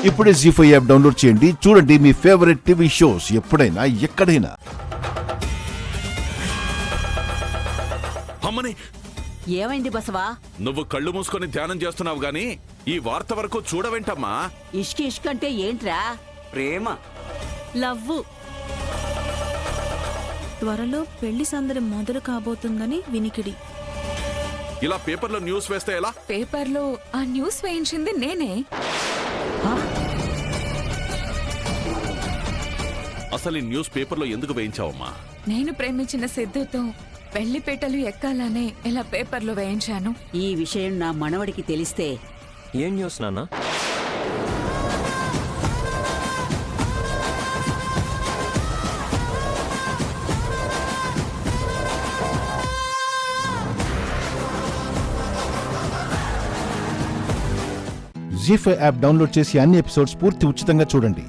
ఇప్పుడే జీ5 app download చేయండి. చూడండి మీ ఫేవరెట్ టీవీ షోస్ ఎప్పుడైనా ఎక్కడైనా. అమ్మని, ఏమైంది బసవా? నువ్వు కళ్ళు మూసుకొని ధ్యానం చేస్తున్నావు గాని ఈ వార్త వరకు చూడవేంటమ్మా? ఇష్క్ అంటే ఏంట్రా? ప్రేమ, లవ్వు. త్వరలో పెళ్లి సందడి మొదలు కాబోతుందని వినికిడి. ఇలా పేపర్లో న్యూస్ వేస్తే ఎలా? పేపర్లో ఆ న్యూస్ వేయించింది నేనే. అసలు ఈ న్యూస్ పేపర్లో ఎందుకు వేయించావమ్మా? నేను ప్రేమించిన సిద్ధుతో పెళ్లిపేటలు ఎక్కాలనే ఇలా పేపర్లో వేయించాను. ఈ విషయం నా మనవడికి తెలిస్తే ఏం న్యూస్ నాన్న? జీ5 యాప్ డౌన్లోడ్ చేసి అన్ని ఎపిసోడ్స్ పూర్తి ఉచితంగా చూడండి.